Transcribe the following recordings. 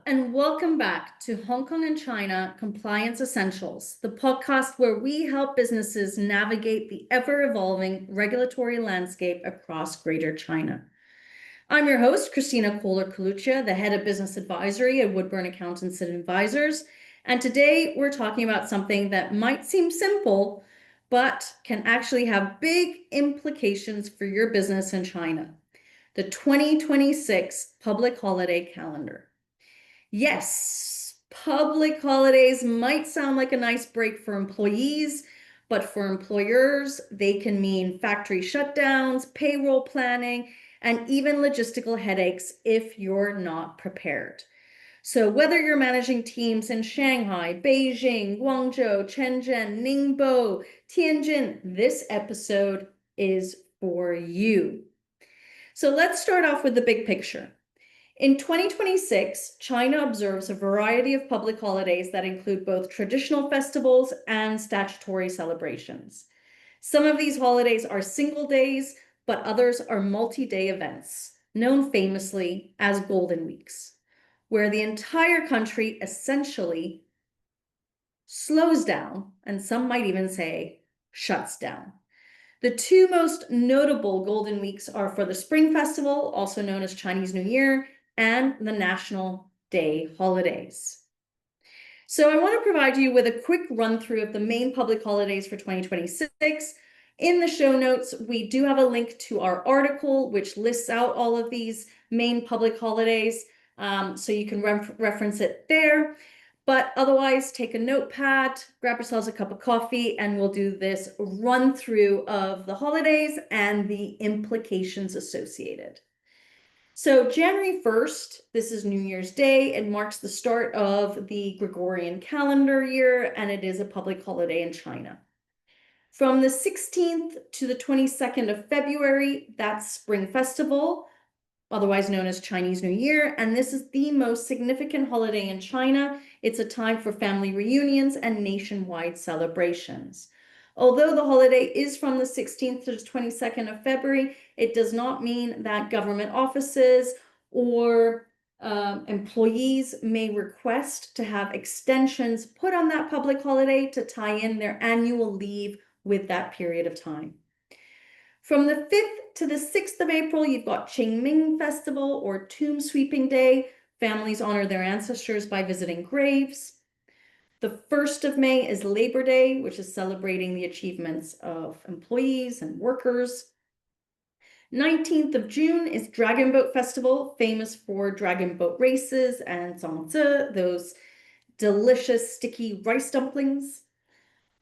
and welcome back to Hong Kong and China Compliance Essentials, the podcast where we help businesses navigate the ever-evolving regulatory landscape across Greater China. I'm your host, Kristina Koehler-Coluccia, the head of business advisory at Woodburn Accountants and Advisors, and today we're talking about something that might seem simple, but can actually have big implications for your business in China: the 2026 public holiday calendar. Yes, public holidays might sound like a nice break for employees, but for employers, they can mean factory shutdowns, payroll planning, and even logistical headaches if you're not prepared. So whether you're managing teams in Shanghai, Beijing, Guangzhou, Shenzhen, Ningbo, Tianjin, this episode is for you. So let's start off with the big picture. In 2026, China observes a variety of public holidays that include both traditional festivals and statutory celebrations. Some of these holidays are single days, but others are multi-day events, known famously as Golden Weeks, where the entire country essentially slows down, and some might even say shuts down. The two most notable Golden Weeks are for the Spring Festival, also known as Chinese New Year, and the National Day holidays. So I want to provide you with a quick run through of the main public holidays for 2026. In the show notes, we do have a link to our article, which lists out all of these main public holidays, so you can reference it there. But otherwise, take a notepad, grab yourselves a cup of coffee, and we'll do this run through of the holidays and the implications associated. So January 1st, this is New Year's Day. It marks the start of the Gregorian calendar year, and it is a public holiday in China. From the 16th to the 22nd of February, that's Spring Festival, otherwise known as Chinese New Year, and this is the most significant holiday in China. It's a time for family reunions and nationwide celebrations. Although the holiday is from the 16th to the 22nd of February, it does not mean that government offices or employees may request to have extensions put on that public holiday to tie in their annual leave with that period of time. From the 5th to the 6th of April, you've got Qingming Festival or Tomb Sweeping Day. Families honor their ancestors by visiting graves. The 1st of May is Labor Day, which is celebrating the achievements of employees and workers. 19th of June is Dragon Boat Festival, famous for dragon boat races and zongzi, those delicious sticky rice dumplings.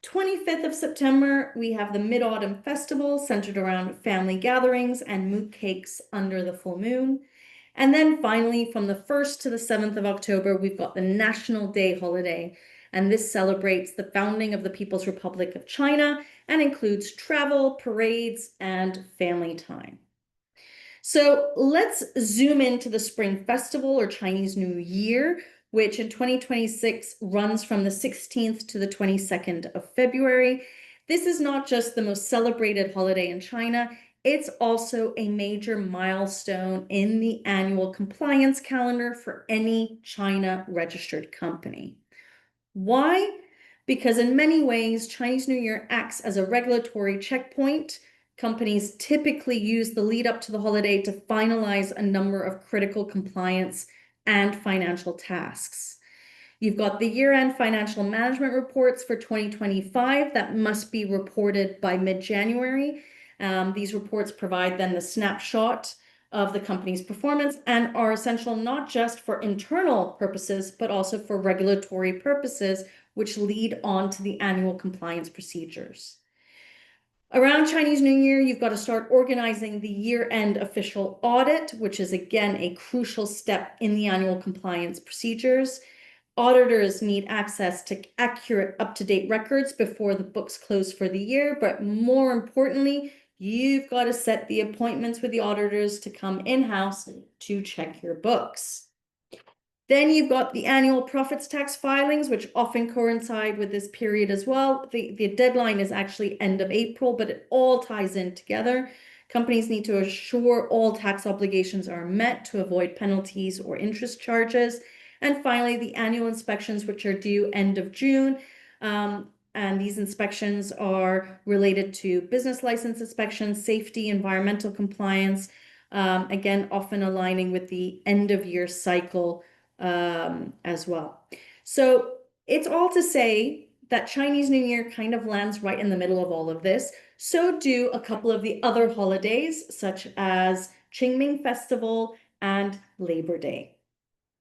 25th of September, we have the Mid-Autumn Festival centered around family gatherings and moot cakes under the full moon. And then finally, from the 1st to the 7th of October, we've got the National Day holiday. And this celebrates the founding of the People's Republic of China and includes travel, parades, and family time. So let's zoom into the Spring Festival or Chinese New Year, which in 2026 runs from the 16th to the 22nd of February. This is not just the most celebrated holiday in China, it's also a major milestone in the annual compliance calendar for any China registered company. Why? Because in many ways, Chinese New Year acts as a regulatory checkpoint. Companies typically use the lead up to the holiday to finalize a number of critical compliance and financial tasks. You've got the year-end financial management reports for 2025 that must be reported by mid-January. These reports provide then the snapshot of the company's performance and are essential not just for internal purposes, but also for regulatory purposes, which lead on to the annual compliance procedures. Around Chinese New Year, you've got to start organizing the year-end official audit, which is again a crucial step in the annual compliance procedures. Auditors need access to accurate, up-to-date records before the books close for the year, but more importantly, you've got to set the appointments with the auditors to come in-house to check your books. Then you've got the annual profits tax filings, which often coincide with this period as well. The deadline is actually end of April, but it all ties in together. Companies need to assure all tax obligations are met to avoid penalties or interest charges. And finally, the annual inspections, which are due end of June. And these inspections are related to business license inspections, safety, environmental compliance, again, often aligning with the end of year cycle as well. So it's all to say that Chinese New Year kind of lands right in the middle of all of this. So do a couple of the other holidays, such as Qingming Festival and Labor Day.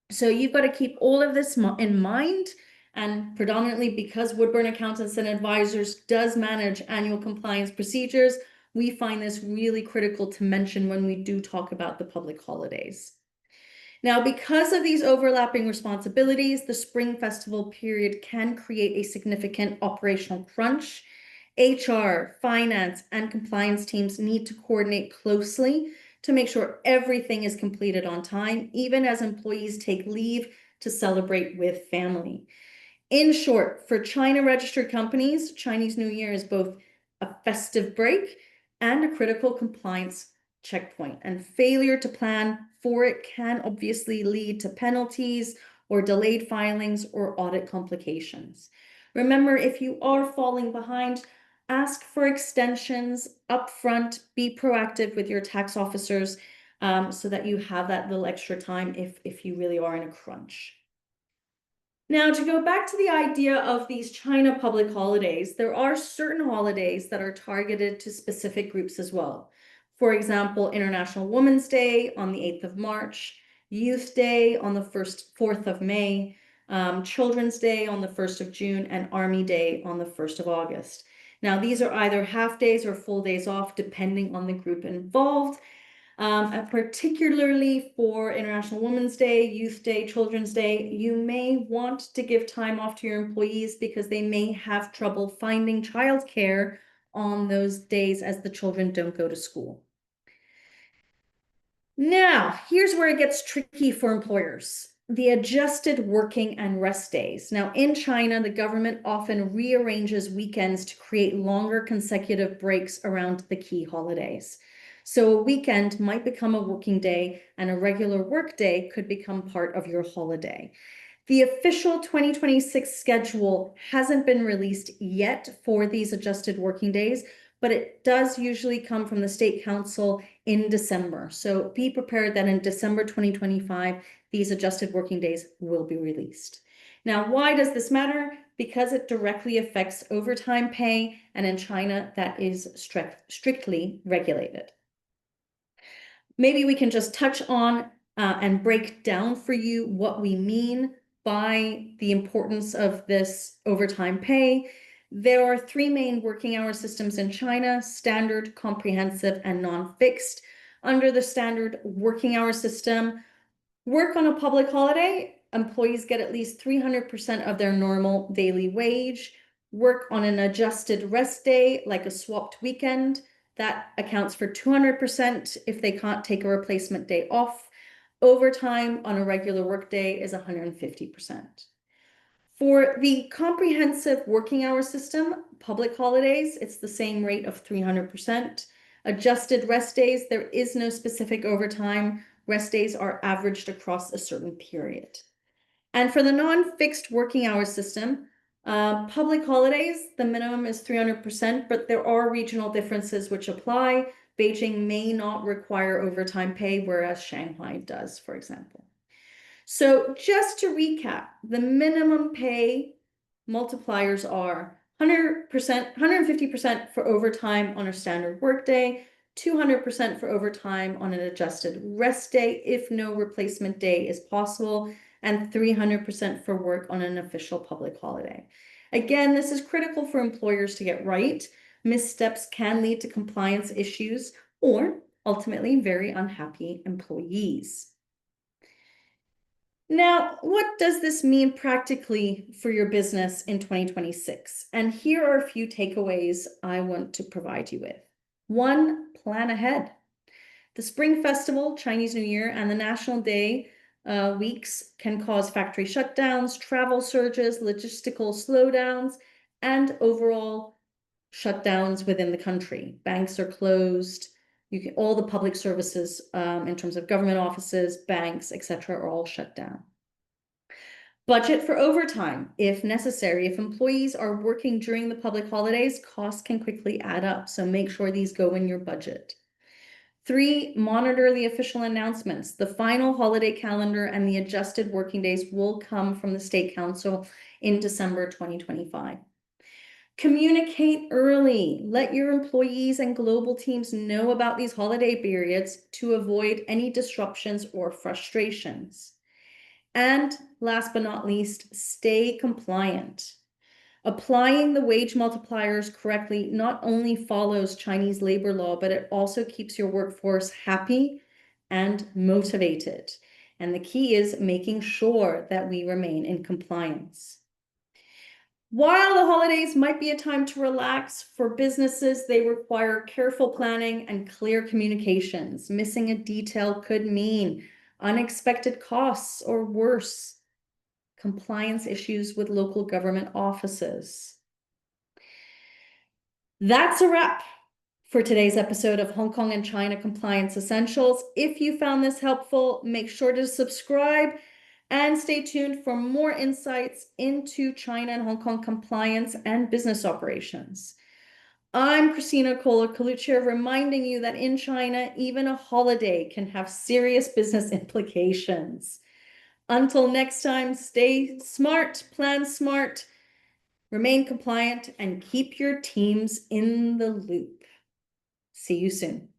So you've got to keep all of this in mind. And predominantly because Woodburn Accountants and Advisors does manage annual compliance procedures, we find this really critical to mention when we do talk about the public holidays. Now, because of these overlapping responsibilities, the Spring Festival period can create a significant operational crunch. HR, finance, and compliance teams need to coordinate closely to make sure everything is completed on time, even as employees take leave to celebrate with family. In short, for China-registered companies, Chinese New Year is both a festive break and a critical compliance checkpoint, and failure to plan for it can obviously lead to penalties or delayed filings or audit complications. Remember, if you are falling behind, ask for extensions upfront, be proactive with your tax officers so that you have that little extra time if you really are in a crunch. Now, to go back to the idea of these China public holidays, there are certain holidays that are targeted to specific groups as well. For example, International Women's Day on the 8th of March, Youth Day on the 4th of May, Children's Day on the 1st of June, and Army Day on the 1st of August. Now, these are either half days or full days off, depending on the group involved. Particularly for International Women's Day, Youth Day, Children's Day, you may want to give time off to your employees because they may have trouble finding childcare on those days as the children don't go to school. Now, here's where it gets tricky for employers. The adjusted working and rest days. Now, in China, the government often rearranges weekends to create longer consecutive breaks around the key holidays. So a weekend might become a working day and a regular work day could become part of your holiday. The official 2026 schedule hasn't been released yet for these adjusted working days, but it does usually come from the State Council in December. So be prepared that in December 2025, these adjusted working days will be released. Now, why does this matter? Because it directly affects overtime pay, and in China, that is strictly regulated. Maybe we can just touch on and break down for you what we mean by the importance of this overtime pay. There are three main working hour systems in China: standard, comprehensive, and non-fixed. Under the standard working hour system, work on a public holiday, employees get at least 300% of their normal daily wage. Work on an adjusted rest day, like a swapped weekend, that accounts for 200% if they can't take a replacement day off. Overtime on a regular work day is 150%. For the comprehensive working hour system, public holidays, it's the same rate of 300%. Adjusted rest days, there is no specific overtime. Rest days are averaged across a certain period. And for the non-fixed working hour system, public holidays, the minimum is 300%, but there are regional differences which apply. Beijing may not require overtime pay, whereas Shanghai does, for example. So just to recap, the minimum pay multipliers are 100%, 150% for overtime on a standard workday, 200% for overtime on an adjusted rest day if no replacement day is possible, and 300% for work on an official public holiday. Again, this is critical for employers to get right. Missteps can lead to compliance issues or ultimately very unhappy employees. Now, what does this mean practically for your business in 2026? And here are a few takeaways I want to provide you with. 1, plan ahead. The Spring Festival, Chinese New Year, and the National Day weeks can cause factory shutdowns, travel surges, logistical slowdowns, and overall shutdowns within the country. Banks are closed. All the public services in terms of government offices, banks, etc., are all shut down. Budget for overtime if necessary. If employees are working during the public holidays, costs can quickly add up, so make sure these go in your budget. 3, monitor the official announcements. The final holiday calendar and the adjusted working days will come from the State Council in December 2025. Communicate early. Let your employees and global teams know about these holiday periods to avoid any disruptions or frustrations. And last but not least, stay compliant. Applying the wage multipliers correctly not only follows Chinese labor law, but it also keeps your workforce happy and motivated. And the key is making sure that we remain in compliance. While the holidays might be a time to relax, for businesses, they require careful planning and clear communications. Missing a detail could mean unexpected costs or worse, compliance issues with local government offices. That's a wrap for today's episode of Hong Kong and China Compliance Essentials. If you found this helpful, make sure to subscribe and stay tuned for more insights into China and Hong Kong compliance and business operations. I'm Kristina Koehler-Coluccia, reminding you that in China, even a holiday can have serious business implications. Until next time, stay smart, plan smart, remain compliant, and keep your teams in the loop. See you soon.